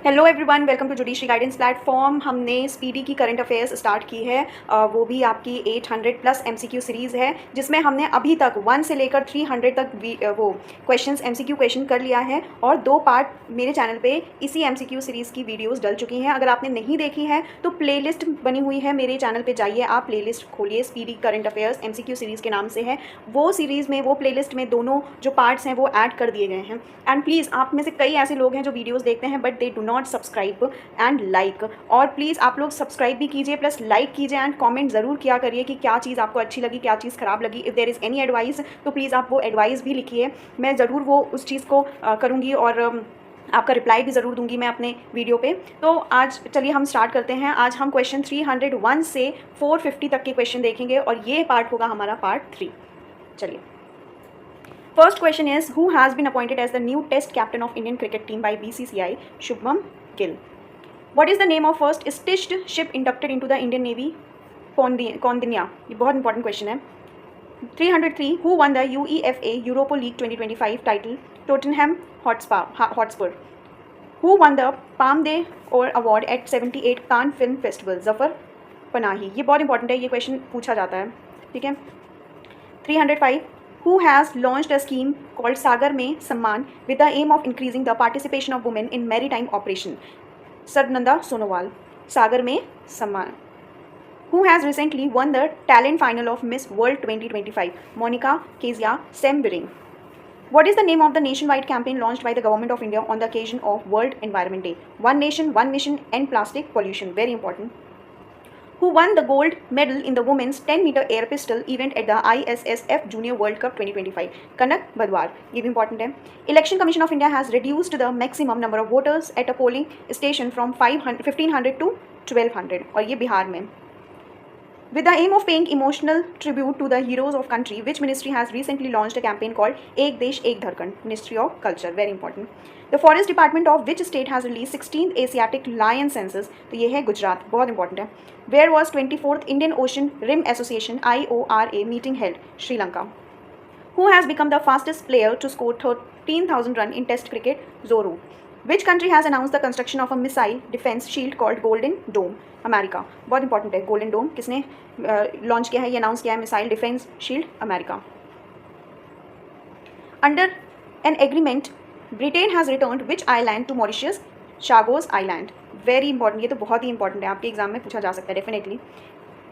Hello everyone, welcome to judiciary guidance platform. हमने speedy की current affairs start की है। वो भी आपकी 800 प्लस एमसीक्यू सीरीज़ है, जिसमें हमने अभी तक 1 से लेकर 300 तक वो क्वेश्चंस एमसीक्यू क्वेश्चन कर लिया है और 2 पार्ट मेरे चैनल पे इसी एमसीक्यू सीरीज़ की वीडियोस डल चुकी हैं। अगर आपने नहीं देखी है तो प्लेलिस्ट बनी हुई है मेरे चैनल पे, जाइए आप प्लेलिस्ट खोलिए, speedy current affairs MCQ series के नाम से है वो सीरीज़ में, वो प्लेलिस्ट में दोनों जो पार्ट्स हैं वो ऐड कर दिए गए हैं। एंड प्लीज़, आप में से कई ऐसे लोग हैं जो वीडियोज़ देखते हैं but they do not subscribe and like, और प्लीज़ आप लोग सब्सक्राइब भी कीजिए प्लस लाइक कीजिए एंड कमेंट ज़रूर किया करिए कि क्या चीज़ आपको अच्छी लगी, क्या चीज़ ख़राब लगी। If there is any advice तो प्लीज़ आप वो एडवाइस भी लिखिए, मैं ज़रूर वो उस चीज़ को करूँगी और आपका रिप्लाई भी ज़रूर दूंगी मैं अपने वीडियो पे। तो आज चलिए हम स्टार्ट करते हैं। आज हम क्वेश्चन 301 से 450 तक के क्वेश्चन देखेंगे और ये पार्ट होगा हमारा पार्ट 3। चलिए, first question is, who has been appointed as the new test captain of Indian cricket team by BCCI? Shubman Gill. What is the name of first stitched ship inducted into the Indian navy? Kaundinya. ये बहुत important question है। 303, who won the UEFA Europa league 2025 title? Tottenham Hotspur. Who won the Palme d'Or award at 78 Cannes film festival? Jafar Panahi. ये बहुत important है, ये question पूछा जाता है, ठीक है। 305, who has launched a scheme called Sagar Mein Samman with the aim of increasing the participation of women in maritime operation? Sarnanda Sonowal. Sagar Mein Samman. Who has recently won the talent final of Miss World 2025? Monica Kezia Sembiring. What is the name of the nationwide campaign launched by the Government of India on the occasion of World Environment Day? One Nation, One Mission, End Plastic Pollution. Very important. Who won the gold medal in the women's 10-meter air pistol event at the ISSF Junior World Cup 2025? Kanak Badwar. ये भी important है। Election Commission of India has reduced the maximum number of voters at a polling station from 1500 to 1200, और ये बिहार में। With the aim of paying emotional tribute to the heroes of country, which ministry has recently launched a campaign called Ek Desh Ek Dharkan? Ministry of Culture. Very important. The Forest Department of which state has released 16th Asiatic Lion Census? तो ये है गुजरात, बहुत important है। Where was 24th Indian Ocean Rim Association IORA meeting held? Sri Lanka. Who has become the fastest player to score 13,000 runs in Test cricket? Zoru. Which country has announced the construction of a missile defense shield called Golden Dome? America. बहुत important है, Golden Dome किसने launch किया है, ये announce किया है, missile defence shield America. Under an agreement Britain has returned which island to Mauritius? Chagos island. Very important, ये तो बहुत ही इंपॉर्टेंट है, आपके एग्जाम में पूछा जा सकता है definitely.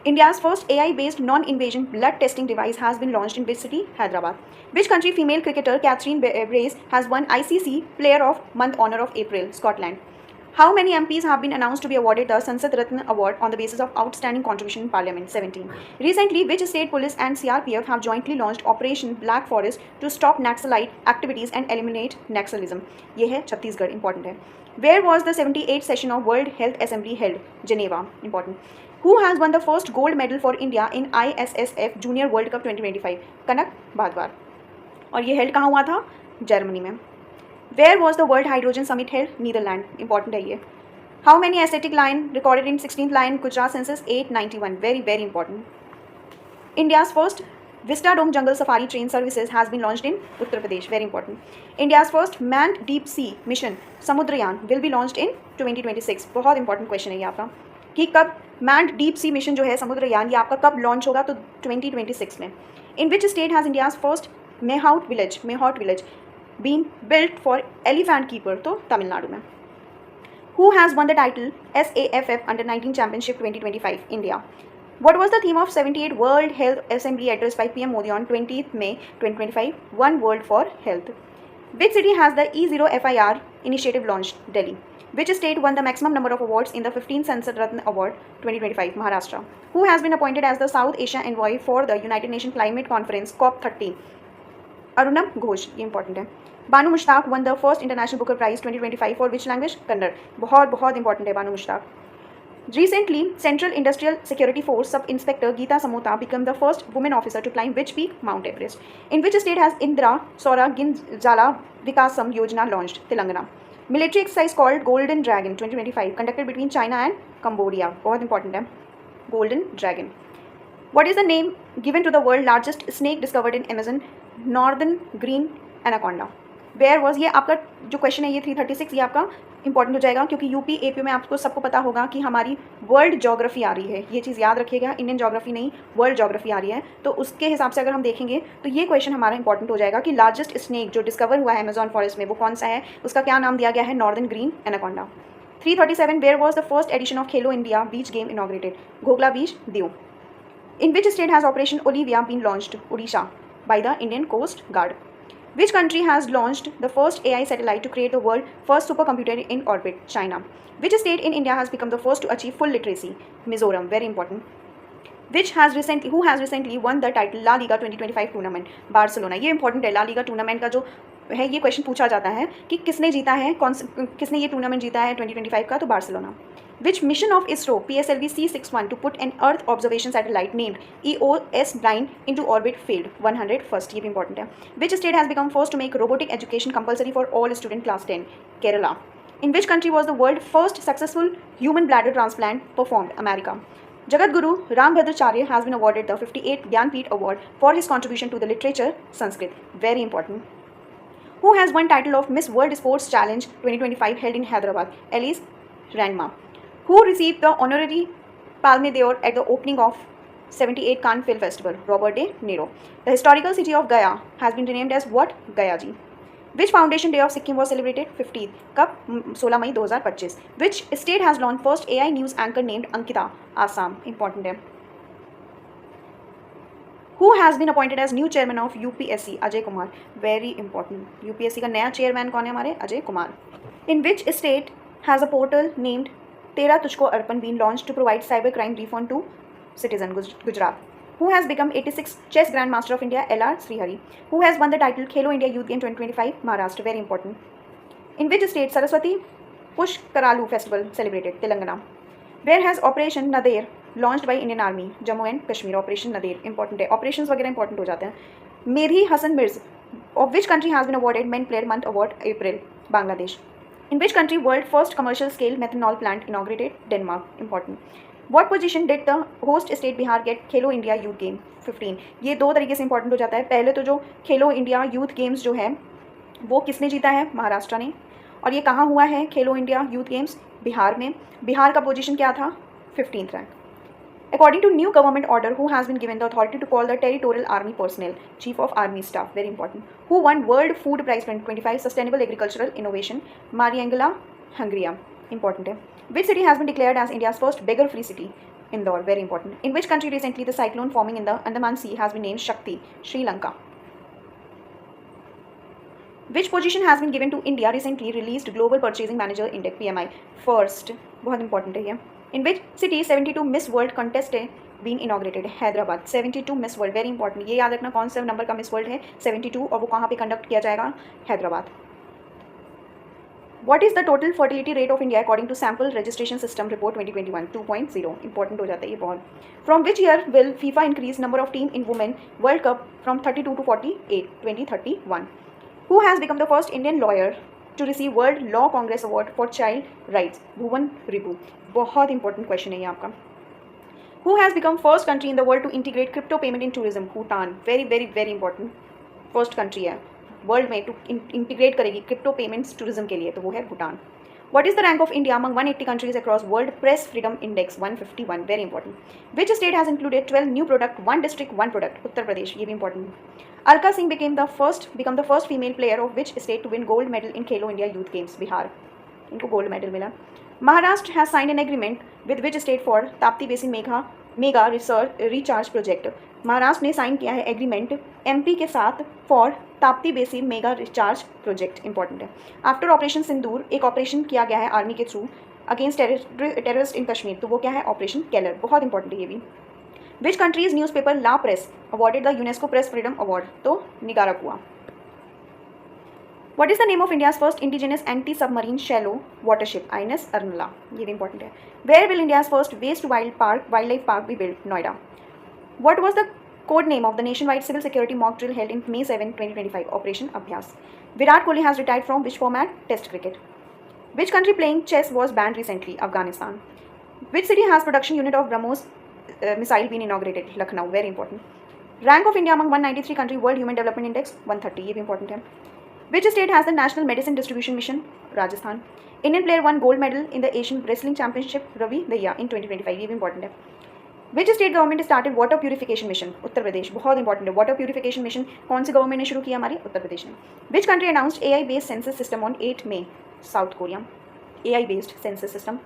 India's first AI-based non-invasion blood testing device has been launched in which city? Hyderabad. Which country female cricketer Catherine Brace has won ICC Player of Month honor of April? Scotland. How many MPs have been announced to be awarded the Sansad Ratna Award on the basis of outstanding contribution in Parliament? 17. Recently, which state police and CRPF have jointly launched Operation Black Forest to stop Naxalite activities and eliminate Naxalism? ये है Chhattisgarh, important है। Where was the 78th session of World Health Assembly held? Geneva, important. Who has won the first gold medal for India in ISSF Junior World Cup 2025? कनक भादवार। और ये held कहाँ हुआ था? Germany में। Where was the World Hydrogen Summit held? Netherlands, important है ये। How many aesthetic lion recorded in 16th Lion Gujarat Census? 891, very very important. India's first Vista Dome Jungle Safari train services has been launched in Uttar Pradesh, very important. India's first manned deep sea mission Samudrayan will be launched in 2026. बहुत important question है ये आपका कि कब manned deep sea mission जो है समुद्रयान, ये आपका कब लॉन्च होगा? तो 2026 में। In which state has India's first Mehaut village been built for elephant keeper? तो तमिलनाडु में। Who has won the title SAFF Under-19 Championship 2025? India. What was the theme of 78th World Health Assembly address by PM Modi on 20th May 2025? One World for Health. Which city has the E0 FIR initiative launched? Delhi. Which state won the maximum number of awards in the 15th Sansad Ratna Award 2025? Maharashtra. Who has been appointed as the South Asia envoy for the United Nations Climate Conference COP30? Arunam Ghosh, ये important है। Banu Mushtaq won the first international Booker prize 2025 for which language? Kannada. बहुत बहुत important है Banu Mushtaq. Recently, Central Industrial Security Force Sub-Inspector Geeta Samota became the first woman officer to climb which peak? Mount Everest. In which state has Indira Saura Ginjala Vikasam Yojana launched? Telangana. Military exercise called Golden Dragon 2025 conducted between China and Cambodia. बहुत important है, Golden Dragon. What is the name given to the world largest snake discovered in Amazon? Northern Green Anaconda. Where was, ये आपका जो question है ये 336, ये आपका important हो जाएगा, क्योंकि यूपी एपी में आपको सबको पता होगा कि हमारी वर्ल्ड ज्योग्राफी आ रही है, ये चीज़ याद रखिएगा, इंडियन ज्योग्राफी नहीं वर्ल्ड ज्योग्राफी आ रही है। तो उसके हिसाब से अगर हम देखेंगे तो ये क्वेश्चन हमारा इंपॉर्टेंट हो जाएगा कि लार्जेस्ट स्नेक जो डिस्कवर हुआ है अमेजॉन फॉरेस्ट में वो कौन सा है, उसका क्या नाम दिया गया है, northern green anaconda. 337 where was the first edition of Khelo India beach game inaugurated, Ghoghla beach, Diu. In which state has operation Olivia been launched, Orissa, by the Indian coast guard. Which country has launched the first AI satellite to create the world first supercomputer in orbit? China. Which state in India has become the first to achieve full literacy? Mizoram. Very important. Who has recently won the title La Liga 2025 tournament? Barcelona. ये important है, La Liga tournament का जो है ये question पूछा जाता है कि किसने जीता है, किसने ये टूर्नामेंट जीता है 2025 का, तो Barcelona. Which mission of ISRO PSLV C61 to put an Earth observation satellite named EOS-9 into orbit failed? 101st, ये भी important है। Which state has become first to make robotic education compulsory for all student class 10? Kerala. In which country was the world first successful human bladder transplant performed? America. Jagat Guru Rambhadracharya has been awarded the 58th Gyanpith Award for his contribution to the literature Sanskrit. Very important. Who has won title of Miss World Sports Challenge 2025 held in Hyderabad? Elise Ranma. Who received the honorary Palme d'Or at the opening of 78 Cannes Film Festival? Robert De Niro. The historical city of Gaya has been renamed as what? Gaya ji. Which foundation day of Sikkim was celebrated? 15th. कब? 16 मई 2025. Which state has launched first AI news anchor named Ankita? Assam. Important है. Who has been appointed as new chairman of UPSC? Ajay Kumar. Very important. UPSC का नया chairman कौन है हमारे? Ajay Kumar. In which state has a portal named तेरा तुझको अर्पण been launched to provide cyber crime refund to citizen? Gujarat. Who has become 86th chess grandmaster of India? LR Srihari. Who has won the title Khelo India Youth Game 2025? Maharashtra. Very important. In which state Saraswati Pushkaralu festival celebrated? Telangana. Where has Operation Nadir launched by Indian Army? Jammu and Kashmir. Operation Nadir important है, operations वगैरह important हो जाते हैं। मेरी Hasan मिर्ज of which country has been awarded Men Player Month Award? April. Bangladesh. In which country world first commercial scale methanol plant inaugurated? Denmark. Important. What position did the host state Bihar get Khelo India youth game? 15. ये दो तरीके से important हो जाता है। पहले तो जो खेलो इंडिया यूथ गेम्स जो है वो किसने जीता है? महाराष्ट्र ने। और ये कहाँ हुआ है खेलो इंडिया यूथ गेम्स? बिहार में। बिहार का पोजीशन क्या था? 15th rank. According to new government order, who has been given the authority to call the territorial army personnel? Chief of Army Staff. Very important. Who won World Food Prize 2025 Sustainable Agricultural Innovation? Mariangela Hungria. Important है। Which city has been declared as India's first beggar-free city? Indore. Very important. In which country recently the cyclone forming in the Andaman Sea has been named Shakti? Sri Lanka. Which position has been given to India recently released Global Purchasing Manager Index PMI? First. बहुत important है ये। In which city 72 Miss World contest been inaugurated? Hyderabad. 72 Miss World very important, ये याद रखना कौन से number का Miss World है? 72, और वो कहाँ पे कंडक्ट किया जाएगा? Hyderabad. What is the total fertility rate of India according to Sample Registration System Report 2021? 2.0. Important हो जाता है ये बहुत। From which year will FIFA increase number of team in Women World Cup from 32 to 48? 2031. Who has become the first Indian lawyer to receive World Law Congress Award for Child Rights? भुवन रिबू। बहुत important question है ये आपका। Who has become first country in the world to integrate crypto payment in tourism? Bhutan. Very very very important. First country है world में to integrate करेगी crypto payments tourism के लिए, तो वो है Bhutan. What is the rank of India among 180 countries across World Press Freedom Index? 151. Very important. Which state has included 12 new product, one district, one product? Uttar Pradesh. ये भी important। Alka Singh become the first female player of which state to win gold medal in Khelo India Youth Games? Bihar. इनको gold medal मिला। Maharashtra has signed an agreement with which state for Tapti basin mega research recharge project? Maharashtra ने sign किया है agreement MP के साथ for Tapti basin mega recharge project. Important है। After operation सिंदूर एक operation किया गया है आर्मी के थ्रू अगेंस्ट टेररिस्ट इन कश्मीर, तो वो क्या है? Operation Keller. बहुत इंपॉर्टेंट है ये भी। Which countries newspaper La Prensa awarded the UNESCO press freedom award? तो Nicaragua. What is the name of India's first indigenous anti-submarine shallow watership? INS Arnala. ये भी important है। Where will India's first waste wildlife park be built? Noida. What was the code name of the nationwide civil security mock drill held in May 7, 2025? Operation Abhyas. Virat Kohli has retired from which format? Test cricket. Which country playing chess was banned recently? Afghanistan. Which city has production unit of BrahMos missile been inaugurated? Lucknow. Very important. Rank of India among 193 country World Human Development Index? 130. ये भी important है। Which state has the national medicine distribution mission? Rajasthan. Indian player won gold medal in the Asian wrestling championship Ravi Dahiya in 2025. ये भी important है. Which state government started water purification mission? Uttar Pradesh. बहुत important है. Water purification mission कौन सी government ने शुरू किया? हमारी उत्तर प्रदेश ने. Which country announced AI based census system on 8 May? South Korea. AI based census system.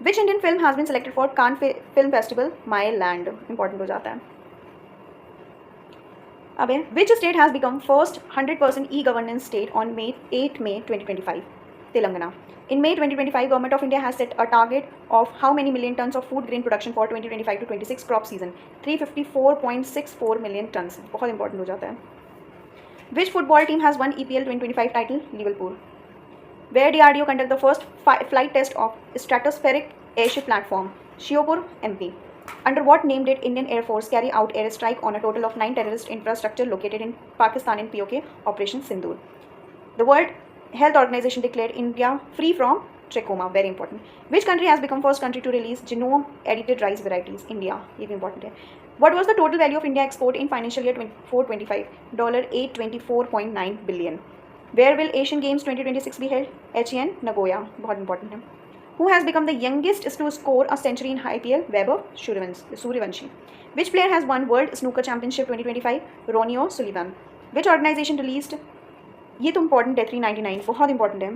Which Indian film has been selected for Cannes film festival? My land. Important हो जाता है. अब है which state has become first 100% e-governance state on 8 May 2025? Telangana. In May 2025, Government of India has set a target of how many million tons of food grain production for 2025 to 26 crop season? 354.64 million tons. बहुत important हो जाता है. Which football team has won EPL 2025 title? Liverpool. Where DRDO conduct the first flight test of stratospheric airship platform? Shiopur, MP. Under what name did Indian Air Force carry out air strike on a total of 9 terrorist infrastructure located in Pakistan in POK Operation Sindoor? The World Health Organization declared India free from trachoma. Very important. Which country has become first country to release genome edited rice varieties? India. ये भी important है. What was the total value of India export in financial year 24-25? $824.9 billion. Where will Asian Games 2026 be held? HEN Nagoya. बहुत important है. Who has become the youngest to score a century in IPL? Vaibhav Suryavanshi. Which player has won World Snooker Championship 2025? Ronnie O'Sullivan. Which organization released? ये तो important है. 399 बहुत important है.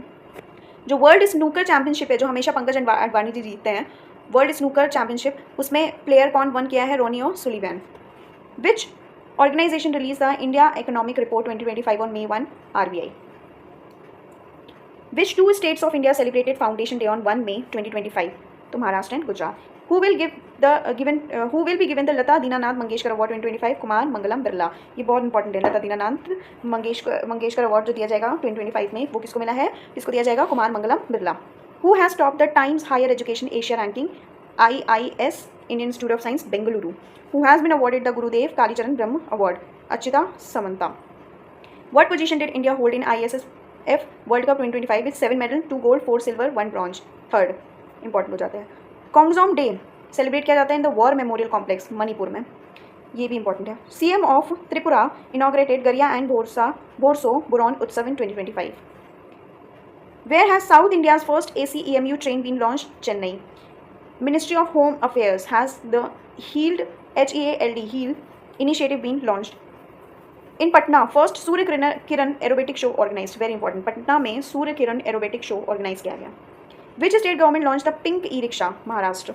जो world snooker championship है जो हमेशा पंकज अडवाणी जी जीतते हैं, वर्ल्ड स्नूकर चैंपियनशिप, उसमें प्लेयर कौन वन किया है? Ronnie O'Sullivan. Which organisation release the India economic report 2025 on May 1? RBI. Which two states of India celebrated Foundation Day on 1 May 2025? तो Maharashtra and Gujarat. Who will be given the Lata Dinanath Mangeshkar award 2025? Kumar Mangalam Birla. ये बहुत important है. लता Dinanath Mangeshkar award जो दिया जाएगा 2025 में, वो किसको मिला है? किसको दिया जाएगा? Kumar Mangalam Birla. Who has topped the Times Higher Education Asia ranking? IIS Indian Institute of Science Bengaluru. Who has been awarded the Gurudev Kalicharan Brahma Award? Achita Samanta. What position did India hold in ISSF World Cup 2025 with 7 medal, 2 gold, 4 silver, 1 bronze? Third. Important हो जाता है. कॉन्गजोम day celebrate किया जाता है in the war memorial complex Manipur में. ये भी important है. CM ऑफ त्रिपुरा इनॉग्रेटेड गरिया एंड बोरसो बुरॉन उत्सव इन 2025. Where has South India's first AC EMU train been launched? Chennai. Ministry of Home Affairs has the HEALD HEALD initiative been launched. In Patna, first Surya Kiran aerobatic show organised. Very important. Patna में Surya Kiran aerobatic show organise किया गया. Which state government launched the Pink E-Rickshaw? Maharashtra.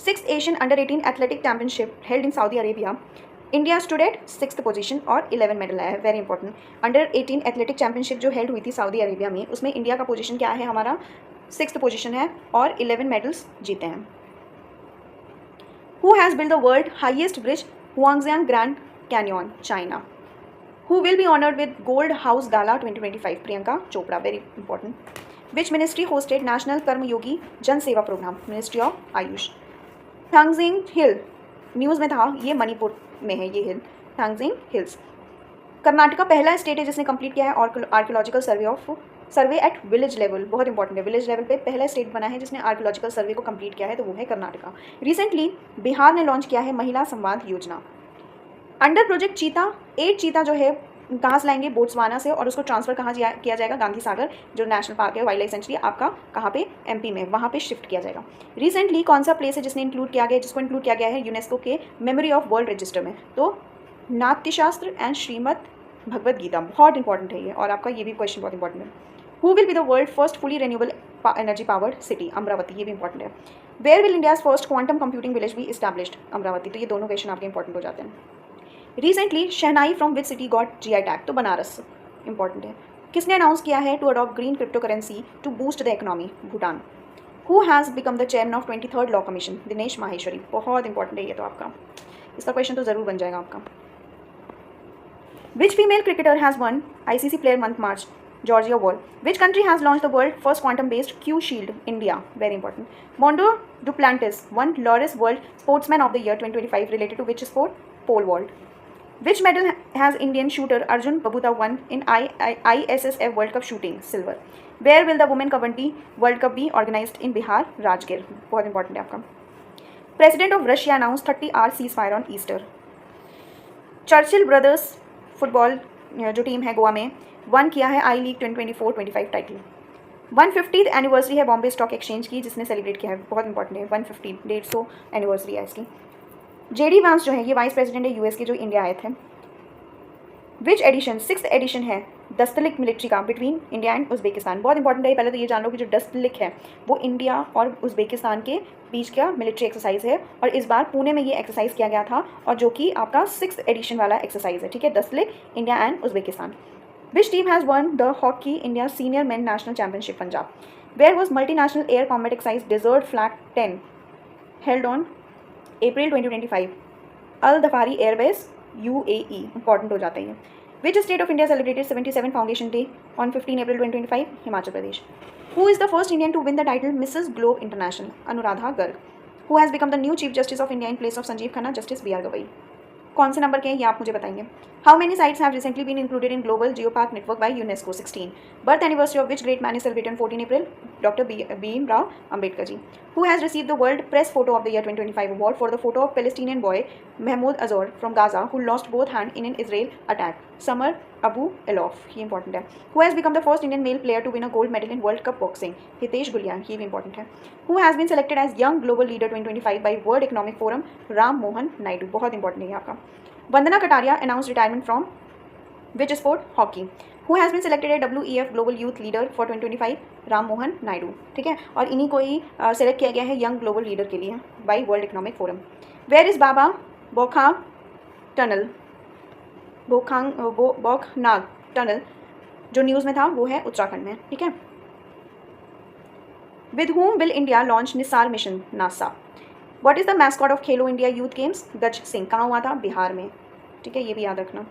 6th Asian Under-18 Athletic Championship held in Saudi Arabia. India stood at 6th position और 11 medal आया है. Very important. Under-18 athletic championship जो held हुई थी Saudi Arabia में, उसमें India का position क्या है? हमारा 6th पोजीशन है और 11 मेडल्स जीते हैं. Who has built the world highest bridge? Huangjiang Grand Canyon, China. Who will be honored with Gold House Gala 2025? Priyanka Chopra. Very important. Which ministry hosted National Karmayogi Jan Seva programme? Ministry of Ayush. Thangjing hill news में था, ये मणिपुर में है. ये हिल Thangjing hills. Karnataka पहला state है जिसने complete किया है archaeological survey at village level. बहुत इंपॉर्टेंट है. विलेज लेवल पे पहला स्टेट बना है जिसने आर्कियोलॉजिकल सर्वे को कंप्लीट किया है, तो वो है कर्नाटका. रिसेंटली बिहार ने लॉन्च किया है महिला संवाद योजना. अंडर प्रोजेक्ट चीता 8 चीता जो है कहाँ से लाएंगे? बोट्सवाना से, और उसको ट्रांसफ़र कहाँ किया जाएगा? गांधी सागर जो नेशनल पार्क है, वाइल्ड लाइफ सेंचुरी आपका कहाँ पे? MP में, वहाँ पे शिफ्ट किया जाएगा. रिसेंटली कौन सा प्लेस है जिसको इंक्लूड किया गया है यूनेस्को के मेमोरी ऑफ वर्ल्ड रजिस्टर में? तो नाट्यशास्त्र एंड श्रीमद् भगवद गीता. बहुत इंपॉर्टेंट है ये, और आपका ये भी क्वेश्चन बहुत इंपॉर्टेंट है. Who will be the world first fully renewable energy powered city? Amaravati. ये भी इंपॉर्टेंट है. Where will India's first quantum computing village be established? Amaravati. तो ये दोनों क्वेश्चन आपके इंपॉर्टेंट हो जाते हैं. Recently shehnai from which city got GI tag? तो बनारस. इंपॉर्टेंट है. किसने अनाउंस किया है to adopt green crypto currency to boost the economy? Bhutan. Who has become the chairman of 23rd law commission? Dinesh Maheshwari. बहुत इंपॉर्टेंट है ये तो आपका, इसका क्वेश्चन तो ज़रूर बन जाएगा आपका. Which female cricketer has won ICC player month March? Georgia Voll. Which country has launch the world first quantum based Q shield? India. Very important. Mondo Duplantis won Laureus world sportsman of the year 2025 related to which sport? Pole vault. Which medal has Indian shooter Arjun Babutta won in ISSF World Cup shooting? Silver. Where will the Women Kabaddi World Cup be organized? In Bihar, Rajgir. बहुत important है आपका. President of Russia announced 30-hour ceasefire on Easter. Churchill brothers football जो team है गोवा में one किया है आई league 2024-25 title. 150th anniversary है Bombay stock exchange की, जिसने सेलिब्रेट किया है, बहुत इंपॉर्टेंट है। 150 एनिवर्सरी है इसकी। जेडी वांस जो है ये वाइस प्रेसिडेंट है यूएस के, जो इंडिया आए थे। विच एडिशन, 6th एडिशन है दस्तलिक मिलिट्री का बिटवीन इंडिया एंड उज्बेकिस्तान। बहुत इंपॉर्टेंट है, पहले तो ये जान लो कि जो दस्तलिक है वो इंडिया और उज्बेकिस्तान के बीच का मिलिट्री एक्सरसाइज है, और इस बार पुणे में ये एक्सरसाइज किया गया था, और जो कि आपका 6th एडिशन वाला एक्सरसाइज है, ठीक है। Dustlik, India and Uzbekistan. Which team has won the hockey India senior men national championship Punjab. Where was multinational air combat exercise desert flag 10 held on April 2025 Al Dhafra airbase UAE। Important हो जाता है ये। Which state of India celebrated 77 foundation day on 15 April 2025? Himachal Pradesh. Who is the first Indian to win the title Mrs Globe International? Anuradha Garg. Who has become the new chief justice of India in place of Sanjiv Khanna? Justice BR Gavai. कौन से number के हैं ये आप मुझे बताएंगे। How many sites have recently been included in global geopark network by UNESCO? 16। Birth anniversary of which great man is celebrated 14 April? Doctor Bhimrao Ambedkar ji. Who has receive the world press photo of the year 2025 award for the photo of Palestinian boy Mahmoud Ajjour from Gaza who lost both hand in an Israel attack? Samar Abu Elouf, ये important है। Who has become the first Indian male player to win a gold medal in World Cup boxing? Hitesh Gulia, ये भी important है। Who has been selected as young global leader 2025 by World Economic Forum? Ram Mohan Naidu, बहुत important है आपका। Vandana Kataria announce retirement from which sport? Hockey. Who has been selected a WEF global youth leader for 2025? Ram Mohan Naidu, ठीक है। और इन्हीं को ही सेलेक्ट किया गया है यंग ग्लोबल लीडर के लिए by World Economic Forum. Where is Baba Bokhnag tunnel? Bokhnag tunnel जो न्यूज़ में था वो है उत्तराखंड में, ठीक है। With whom will India launch NISAR mission? NASA. What is the mascot of Khelo India youth games? Gaj Singh. कहाँ हुआ था? बिहार में, ठीक है, ये भी याद रखना।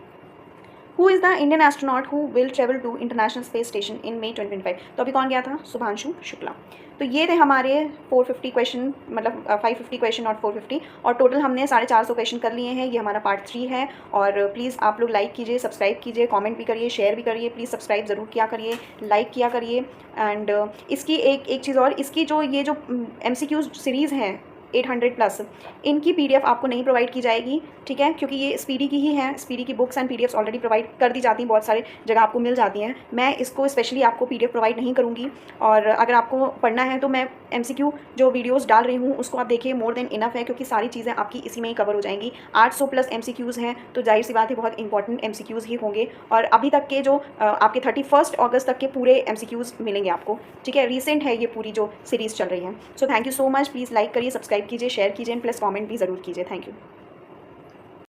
Who is the Indian astronaut who will travel to international space station in May 2025? तो अभी कौन गया था? शुभांशु शुक्ला। तो ये थे हमारे 450 क्वेश्चन, मतलब 550 क्वेश्चन और 450, और टोटल हमने 450 क्वेश्चन कर लिए हैं। ये हमारा पार्ट 3 है। और प्लीज़ आप लोग लाइक कीजिए, सब्सक्राइब कीजिए, कमेंट भी करिए, शेयर भी करिए। प्लीज़ सब्सक्राइब ज़रूर किया करिए, लाइक किया करिए। एंड इसकी एक चीज़ और, इसकी जो ये जो MCQ सीरीज़ हैं 800+, इनकी PDF आपको नहीं प्रोवाइड की जाएगी, ठीक है, क्योंकि ये स्पीडी की ही है। स्पीडी की books and PDFs already provide कर दी जाती हैं, बहुत सारे जगह आपको मिल जाती हैं। मैं इसको स्पेशली आपको PDF प्रोवाइड नहीं करूँगी। और अगर आपको पढ़ना है तो मैं MCQ जो वीडियोस डाल रही हूँ उसको आप देखिए, मोर देन इनफ है, क्योंकि सारी चीज़ें आपकी इसी में ही कवर हो जाएंगी। 800+ MCQs हैं, तो जाहिर सी बात है बहुत इंपॉर्टेंट MCQs ही होंगे। और अभी तक के जो आपके 31 अगस्त तक के पूरे MCQs मिलेंगे आपको, ठीक है। रिसेंट है ये पूरी जो सीरीज़ चल रही है। So thank you so much. Please like करिए, सब्सक्राइब कीजिए, शेयर कीजिए, प्लस कमेंट भी ज़रूर कीजिए। Thank you.